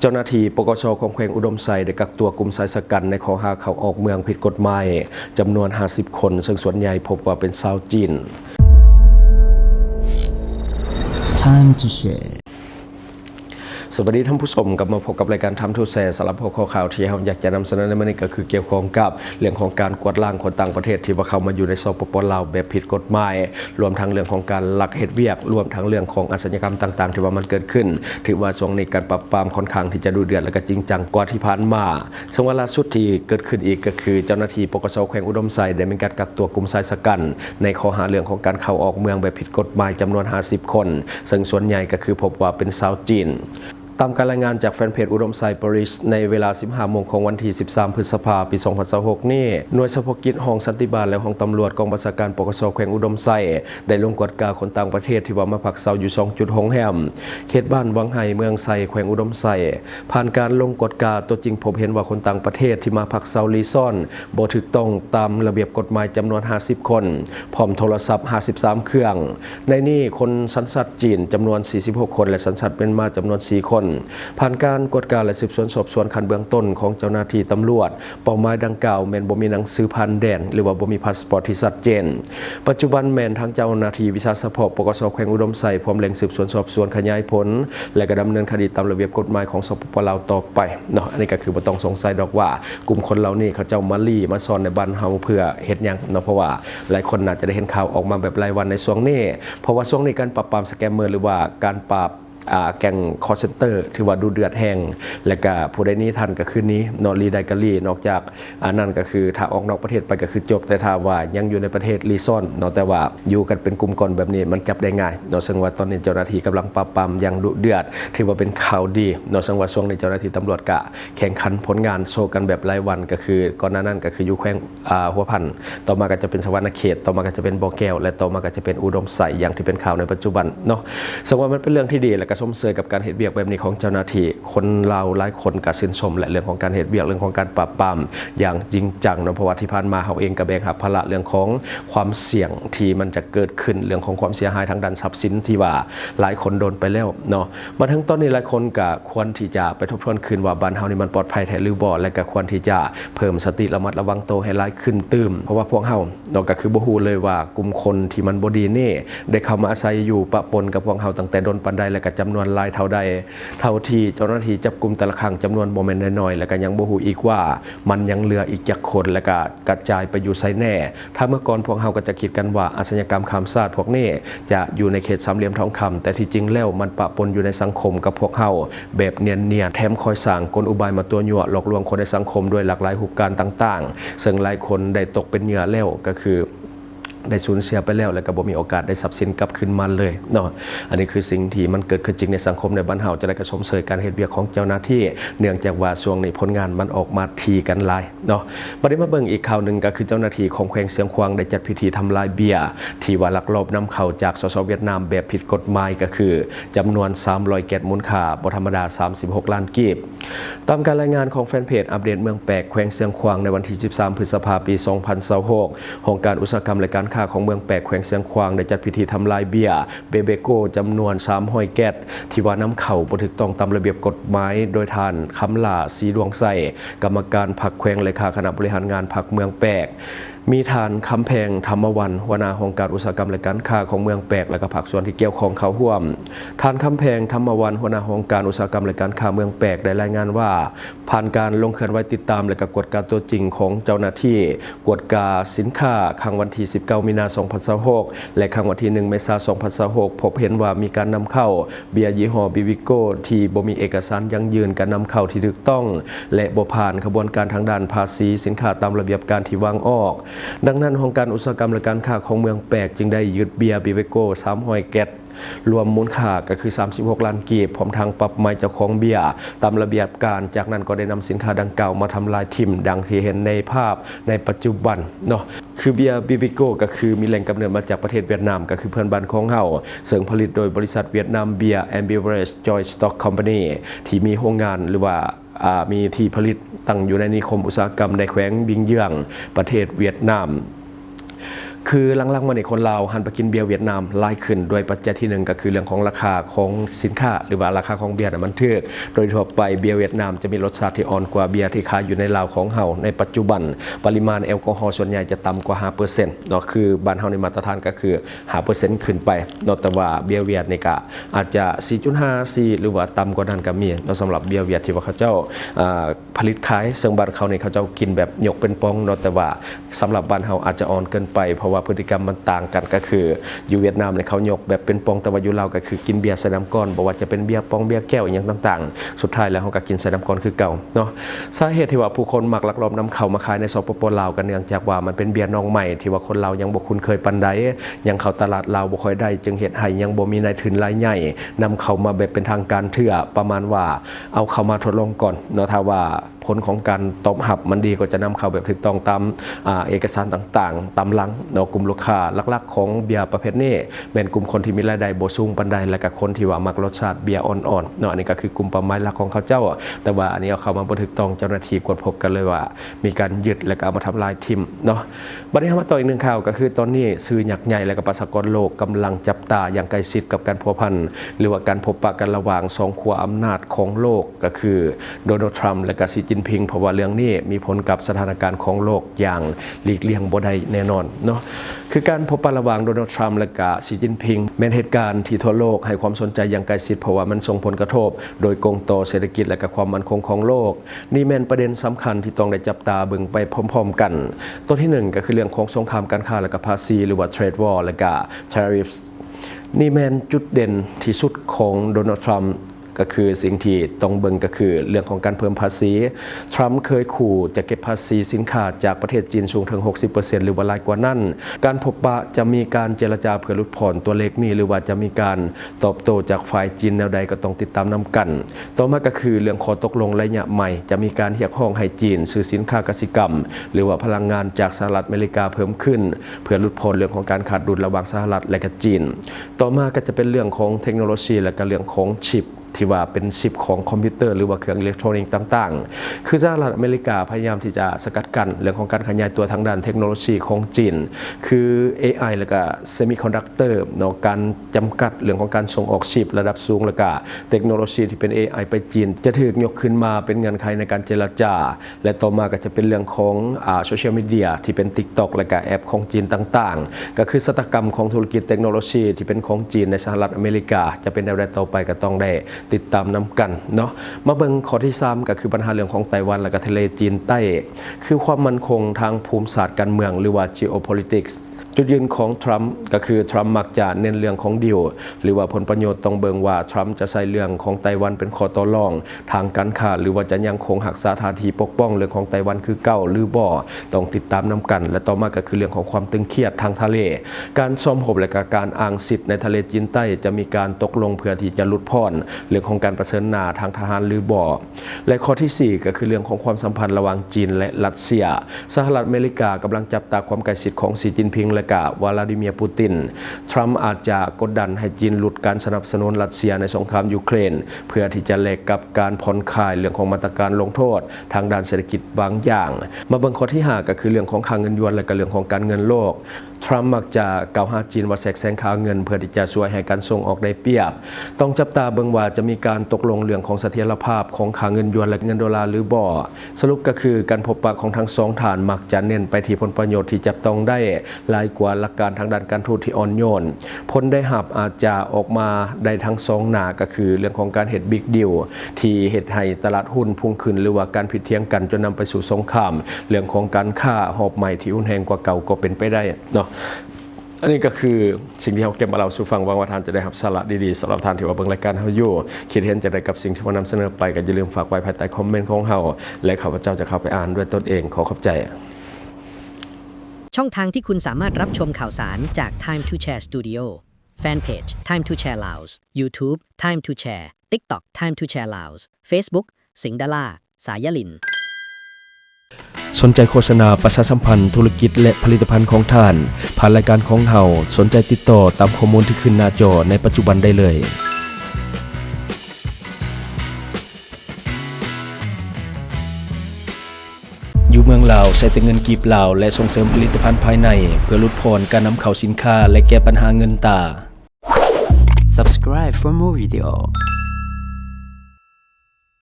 เจ้าหน้าที่ปกช.ของแขวงอุดมไซได้กักตัวกลุ่มสายสกัดในข้อหาเข้าออกเมืองผิดกฎหมายจำนวน50 คนซึ่งส่วนใหญ่พบว่าเป็นชาวจีน Time to shareสวัสดีท่านผู้ชมกลับมาพบกับรายการทำทูแชร์สารพัดข้อข่าวที่เราอยากจะนำเสนอในวันนี้ก็คือเกี่ยวข้องกับเรื่องของการกวาดล้างคนต่างประเทศที่ว่าเข้ามาอยู่ในสปป.ลาวแบบผิดกฎหมายรวมทั้งเรื่องของการลักเฮ็ดเวียกรวมทั้งเรื่องของอาชญากรรมต่างๆที่ว่ามันเกิดขึ้นถือว่าช่วงนี้การปราบปรามค่อนข้างที่จะดูเดือดและก็จริงจังกว่าที่ผ่านมาซึ่งว่าล่าสุดที่เกิดขึ้นอีกก็คือเจ้าหน้าที่ปกช.แขวงอุดมไซได้มีการกักตัวกลุ่มสายสกัดในข้อหาเรื่องของการเข้าออกเมืองแบบผิดกฎหมายจำนวน50 คนซึ่งส่วนใหญ่ก็คือพบว่าเป็นชาวจีนตามการรายงานจากแฟนเพจอุดมไซปริสในเวลา 15 โมงของวันที่ 13 พฤษภาคม ปี 2026 นี้หน่วยเฉพาะกิจห้องสันติบาลและห้องตำรวจกองบัญชาการปกช.แขวงอุดมไซได้ลงกวดกาคนต่างประเทศที่ว่ามาพักเซาอยู่2จุดโรงแรมเขตบ้านวังไห่เมืองไซแขวงอุดมไซผ่านการลงกวดกาตัวจริงพบเห็นว่าคนต่างประเทศที่มาพักเซารีซ่อนบ่ถูกต้องตามระเบียบกฎหมายจำนวน50 คนพร้อมโทรศัพท์53 เครื่องในนี้คนสัญชาติจีนจำนวน46 คนและสัญชาติเมียนมาจำนวน4 คนผ่านการกวดกาและสืบสวนสอบสวนขั้นเบื้องต้นของเจ้าหน้าที่ตำรวจเป้าหมายดังกล่าวแม่นบ่มีหนังสือผ่านแดนหรือว่าบ่มีพาสปอร์ตที่ชัดเจนปัจจุบันแม่นทางเจ้าหน้าที่วิชาเฉพาะปกช.แขวงอุดมไซพร้อมเร่งสืบสวนสอบสวนขยายผลและก็ดำเนินคดีตามระเบียบกฎหมายของสปป.ลาวต่อไปเนาะอันนี้ก็คือบ่ต้องสงสัยดอกว่ากลุ่มคนเหล่านี้เขาเจ้ามาลี่มาซ่อนในบ้านเฮาเพื่อเฮ็ดหยังเนาะเพราะว่าหลายคนน่าจะได้เห็นข่าวออกมาแบบรายวันในช่วงนี้เพราะว่าช่วงนี้การปราบปรามสแกมเมอร์หรือว่าการปราบแก๊งคอร์เซนเตอร์ถือว่าดูเดือดแห้งและก็ผู้ใดนี้ทันก็คือนี้นอรีไดกาลีนอกจากนั่นก็คือถ้าออกนอกประเทศไปก็คือจบแต่ถ้าว่ายังอยู่ในประเทศรีซ่อนเนาะแต่ว่าอยู่กันเป็นกลุ่มก้อนแบบนี้มันจับได้ง่ายเนาะซึ่งว่าตอนนี้เจ้าหน้าที่กำลังปราบปรามอย่างดุเดือดถือว่าเป็นข่าวดีเนาะซึ่งว่าช่วงนี้เจ้าหน้าที่ตำรวจกะแข่งขันผลงานโชว์กันแบบรายวันก็คือก่อนหน้านั้นก็คืออยู่แขวงหัวพันต่อมาก็จะเป็นสวรรณเขตต่อมาก็จะเป็นบ่อแก้วและต่อมาก็จะเป็นอุดมไซอย่างที่เป็นข่าวในปัจจุบันเนาะซึ่งว่ามันเป็นเรื่องที่ดีและก็ชมเชยกับการเบียกแบบนี้ของเจ้าหน้าที่คนเราหลายคนก็ชื่นชมและเรื่องของการเหตุเบียกเรื่องของการปราบปรามอย่างจริงจังนะเพราะว่าที่ผ่านมาเขาเองก็แบกรับภาระเรื่องของความเสี่ยงที่มันจะเกิดขึ้นเรื่องของความเสียหายทางด้านทรัพย์สินที่ว่าหลายคนโดนไปแล้วเนาะมาถึงตอนนี้หลายคนก็ควรที่จะไปทบทวนคืนว่าบ้านเฮานี่มันปลอดภัยแท้หรือบ่และก็ควรที่จะเพิ่มสติระมัดระวังตัวให้หลายขึ้นตื่มเพราะว่าพวกเฮาเนาะก็คือบ่ฮู้เลยว่ากลุ่มคนที่มันบ่ดีนี่ได้เข้ามาอาศัยอยู่ปะปนกับพวกเฮาตั้งแต่โดนปานใดและก็จำนวนหลายเท่าใดเท่าที่เจ้าหน้าที่จับกลุ่มแต่ละครั้งจำนวนบ่แม่นน้อยๆแล้วก็ยังบ่ฮู้อีกว่ามันยังเหลืออีกจักคนและก็กระจายไปอยู่ไสแน่ถ้าเมื่อก่อนพวกเฮาก็จะคิดกันว่าอาชญากรรมข้ามชาติพวกนี้จะอยู่ในเขตสามเหลี่ยมทองคำแต่ที่จริงแล้วมันปะปนอยู่ในสังคมกับพวกเฮาแบบเนียนๆแถมคอยสร้างกลอุบายมาตัวยั่วหลอกลวงคนในสังคมด้วยหลากหลายหุบการต่างๆซึ่งหลายคนได้ตกเป็นเหยื่อแล้วก็คือได้สูญเสียไปแล้วแล้วก็บ่มีโอกาสได้ทรัพย์สินกลับคืนมาเลยเนาะอันนี้คือสิ่งที่มันเกิดขึ้นจริงในสังคมในบ้านเฮาจะได้กระชมเชยการเฮ็ดเวียกของเจ้าหน้าที่เนื่องจากว่าช่วงนี้ผลงานมันออกมาทีกันหลายเนาะบัดนี้มาเบิ่งอีกข่าวนึงก็คือเจ้าหน้าที่ของแขวงเสียงขวางได้จัดพิธีทำลายเบียร์ที่ว่าลักลอบนำเข้าจากสสเวียดนามแบบผิดกฎหมายก็คือจำนวน300แก๊สมูลค่าบ่ธรรมดา36ล้านกีบตามการรายงานของแฟนเพจอัปเดตเมืองแปลกแขวงเสียงขวางในวันที่13พฤษภาคมปี2026องค์การอุตสาหกรรมและการค้าของเมืองแปลกแขวงเสียงขวางได้จัดพิธีทำลายเบียร์เบเบโก้จำนวน300แก๊สที่ว่านำเข้าบ่ถูกต้องตามระเบียบกฎหมายโดยท่านคำลาสีดวงใสกรรมการพรรคแขวงเลขาคณะบริหารงานพรรคเมืองแปลกมีทานคำแพงธรรมวันหัวหน้าองค์การอุตสาหกรรมและการค้าของเมืองแปลกและก็ภาคส่วนที่เกี่ยวข้องเข้าร่วมทานคำแพงธรรมวันหัวหน้าองค์การอุตสาหกรรมและการค้าเมืองแปลกได้รายงานว่าผ่านการลงเคลื่อนไหวติดตามและก็กวดกาตัวจริงของเจ้าหน้าที่กวดกาสินค้าครั้งวันที่19มีนาคม2026และครั้งวันที่1เมษายน2026พบเห็นว่ามีการนำเข้าเบียร์ยี่ห้อบิวิโก้ที่บ่มีเอกสารยั่งยืนการนำเข้าที่ถูกต้องและบ่ผ่านกระบวนการทางด้านภาษีสินค้าตามระเบียบการที่วางออกดังนั้นองค์การอุตสาหกรรมและการค้าของเมืองแปลกจึงได้ยึดเบียร์บิวิโก้300แก๊สรวมมูลค่าก็คือ36ล้านกีบพร้อมทางปรับไม้เจ้าของเบียร์ตามระเบียบการจากนั้นก็ได้นำสินค้าดังกล่าวมาทำลายทิ่มดังที่เห็นในภาพในปัจจุบันเนาะคือเบียร์บิวิโก้ก็คือมีแหล่งกำเนิดมาจากประเทศเวียดนามก็คือเพื่อนบ้านของเฮาซึ่งผลิตโดยบริษัทเวียดนามเบียร์แอนด์เบเวอเรจจอยสต็อกคอมพานีที่มีโรงงานหรือว่ามีที่ผลิตตั้งอยู่ในนิคมอุตสาหกรรมในแขวงบิงเยื่องประเทศเวียดนาม คือหลังๆมาในคนลาวหันไปกินเบียร์เวียดนามหลายขึ้นโดยปัจจัยที่หนึ่งก็คือเรื่องของราคาของสินค้าหรือว่าราคาของเบียร์มันถูกโดยทั่วไปเบียร์เวียดนามจะมีรสชาติที่อ่อนกว่าเบียร์ที่ขายอยู่ในลาวของเฮาในปัจจุบันปริมาณแอลกอฮอล์ส่วนใหญ่จะต่ำกว่า 5% เนาะคือบ้านเฮาในมาตรฐานก็คือ 5% ขึ้นไปเนาะแต่ว่าเบียร์เวียดนี่ก็อาจจะ 4.5 4หรือว่าต่ำกว่านั้นก็มีเนาะสำหรับเบียร์เวียดที่ว่าเขาเจ้าผลิตขายซึ่งบ้านเขานี่เขาเจ้ากินแบบยกเป็นปองเนาะแต่ว่าสำหรับบ้านเฮาอาจจะอ่อนเกินไปเพราะว่าพฤติกรรมมันต่างกันก็คืออยู่เวียดนามเนี่ยเขายกแบบเป็นปองแต่ว่าอยู่ลาวก็คือกินเบียร์ใส่น้ำก้อนบอกว่าจะเป็นเบียร์ปองเบียร์แก้วอย่างต่างๆสุดท้ายแล้วเขาก็กินใส่น้ำก้อนคือเก่าเนาะสาเหตุที่ว่าผู้คนมักลักลอบนำเข้ามาขายในสปป.ลาวกันเนื่องจากว่ามันเป็นเบียร์น้องใหม่ที่ว่าคนลาวยังบ่คุ้นเคยปานใดยังเข้าตลาดลาวบ่ค่อยได้จึงเฮ็ดให้ยังบ่มีนายทุนรายใหญ่นำเข้ามาแบบเป็นทางการเถื่อประมาณว่าเอาเข้ามาทดลองก่อนเนาะถ้าว่าผลของการตอบรับมันดีก็จะนำเข้าแบบถูกต้องตามเอกสารต่างๆตามหลังเนาะกลุ่มลูกค้าหลักๆของเบียร์ประเภทนี้เป็นกลุ่มคนที่มีรายได้บ่สูงปานใดและก็คนที่ว่ามักรสชาติเบียร์อ่อนๆเนาะอันนี้ก็คือกลุ่มเป้าหมายหลักของเขาเจ้าแต่ว่าอันนี้เอาเข้ามาบ่ถูกต้องเจ้าหน้าที่กดพบกันเลยว่ามีการยึดและก็เอามาทำลายทิ่มเนาะบัดนี้มาต่ออีกหนึ่งข่าวก็คือตอนนี้สื่อยักษ์ใหญ่และก็ประชากรโลกกำลังจับตาอย่างใกล้ชิดกับการพัวพันหรือว่าการพบปะกันระหว่าง2ขั้วอำนาจของโลกก็คือโดนัลด์ทรัมป์และก็สีจิ้นผิงเพราะว่าเรื่องนี้มีผลกับสถานการณ์ของโลกอย่างหลีกเลี่ยงบ่ได้แน่นอนเนาะคือการพบปะระหว่างโดนัลด์ทรัมป์และก็สีจิ้นผิงเป็นเหตุการณ์ที่ทั่วโลกให้ความสนใจอย่างใกล้ชิดเพราะว่ามันส่งผลกระทบโดยกงต่อเศรษฐกิจและก็ความมั่นคงของโลกนี่แม่นประเด็นสำคัญที่ต้องได้จับตาเบิ่งไปพร้อมๆกันตัวที่1ก็คือเรื่องของสงครามการค้าและก็ภาษีหรือว่า trade war และก็ tariffs นี่แม่นจุดเด่นที่สุดของโดนัลด์ทรัมป์ก็คือสิ่งที่ต้องเบิ่งก็คือเรื่องของการเพิ่มภาษีทรัมป์เคยขู่จะเก็บภาษีสินค้าจากประเทศจีนสูงถึง 60% หรือว่าหลายกว่านั้นการพบปะจะมีการเจรจาเพื่อลดผ่อนตัวเลขนี้หรือว่าจะมีการตอบโต้จากฝ่ายจีนแนวใดก็ต้องติดตามนำกันต่อมาก็คือเรื่องข้อตกลงระยะใหม่จะมีการเรียกร้องให้จีนซื้อสินค้าเกษตรกรรมหรือว่าพลังงานจากสหรัฐอเมริกาเพิ่มขึ้นเพื่อลดผ่อนเรื่องของการขาดดุลระหว่างสหรัฐและก็จีนต่อมาก็จะเป็นเรื่องของเทคโนโลยีและก็เรื่องของชิปที่ว่าเป็นชิปของคอมพิวเตอร์หรือว่าเครื่องอิเล็กทรอนิกส์ต่างๆคือสหรัฐอเมริกาพยายามที่จะสกัดกั้นเรื่องของการขยายตัวทางด้านเทคโนโลยีของจีนคือ AI แล้วก็เซมิคอนดักเตอร์เนาะการจำกัดเรื่องของการส่งออกชิประดับสูงแล้วก็เทคโนโลยีที่เป็น AI ไปจีนจะถูกยกขึ้นมาเป็นเงื่อนไขในการเจรจาและต่อมาก็จะเป็นเรื่องของโซเชียลมีเดียที่เป็น TikTok แล้วก็แอปของจีนต่างๆก็คือสตกรรมของธุรกิจเทคโนโลยีที่เป็นของจีนในสหรัฐอเมริกาจะเป็นแนวใดต่อไปก็ต้องได้ติดตามนำกันเนาะมาเบิ่งข้อที่3ก็คือปัญหาเรื่องของไต้หวันและก็ทะเลจีนใต้คือความมั่นคงทางภูมิศาสตร์การเมืองหรือว่า geopolitics จุดยืนของทรัมป์ก็คือทรัมป์มักจะเน้นเรื่องของดีลหรือว่าผลประโยชน์ต้องเบิ่งว่าทรัมป์จะใช้เรื่องของไต้หวันเป็นข้อต่อรองทางการค้าหรือว่าจะยังคงหักษาท่าทีปกป้องเรื่องของไต้หวันคือเก่าหรือบ่ต้องติดตามนำกันและต่อมาก็คือเรื่องของความตึงเครียดทางทะเลการซ่อมรบและก็การอ้างสิทธิ์ในทะเลจีนใต้จะมีการตกลงเพื่อที่จะลดผ่อนเรื่องของการเผชิญหน้าทางทหารหรือบ่และข้อที่4ก็คือเรื่องของความสัมพันธ์ระหว่างจีนและรัสเซียสหรัฐอเมริกากำลังจับตาความใกล้ชิดของสีจิ้นผิงและก็วลาดิเมียร์ปูตินทรัมป์อาจจะกดดันให้จีนหลุดการสนับสนุนรัสเซียในสงครามยูเครนเพื่อที่จะแลกกับการผ่อนคลายเรื่องของมาตรการลงโทษทางด้านเศรษฐกิจบางอย่างมาเบิ่งข้อที่5ก็คือเรื่องของค่าเงินหยวนและก็เรื่องของการเงินโลกทรัมป์มักจะกล่าวหาจีนว่าแทรกแซงค่าเงินเพื่อที่จะช่วยให้การส่งออกได้เปรียบต้องจับตาเบิ่งว่าจะมีการตกลงเรื่องของเสถียรภาพของค่าเงินหยวนและเงินดอลลาร์หรือบ่สรุปก็คือการพบปะของทั้ง2ฐานมักจะเน้นไปที่ผลประโยชน์ที่จับต้องได้หลายกว่าหลักการทางด้านการทูตที่อ่อนโยนผลได้รับอาจจะออกมาได้ทั้ง2หน้าก็คือเรื่องของการเฮ็ดบิ๊กดีลที่เฮ็ดให้ตลาดหุ้นพุ่งขึ้นหรือว่าการผิดเถียงกันจนนำไปสู่สงครามเรื่องของการค้าหอบใหม่ที่รุนแรงกว่าเก่าก็เป็นไปได้เนาะอันนี้ก็คือสิ่งที่เราเก็บมาเล่าสู่ฟังหวังว่าท่านจะได้รับสาระดีๆสำหรับท่านที่ว่าเบิ่งรายการเฮาอยู่คิดเห็นจะได้กับสิ่งที่เรานำเสนอไปก็อย่าลืมฝากไว้ภายใต้คอมเมนต์ของเฮาและข้าพเจ้าจะเข้าไปอ่านด้วยตนเองขอขอบใจช่องทางที่คุณสามารถรับชมข่าวสารจาก Time to Share Studio Fanpage Time to Share Laos YouTube Time to Share TikTok Time to Share Laos Facebook สิงห์ดาราสายลินสนใจโฆษณาประชาสัมพันธ์ธุรกิจและผลิตภัณฑ์ของท่านผ่านรายการของเฮาสนใจติดต่อตามข้อมูลที่ขึ้นหน้าจอในปัจจุบันได้เลย อยู่เมืองลาวใช้แต่เงินกีบลาวและส่งเสริมผลิตภัณฑ์ภายในเพื่อลดพรการนำเข้าสินค้าและแก้ปัญหาเงินตา Subscribe for more video.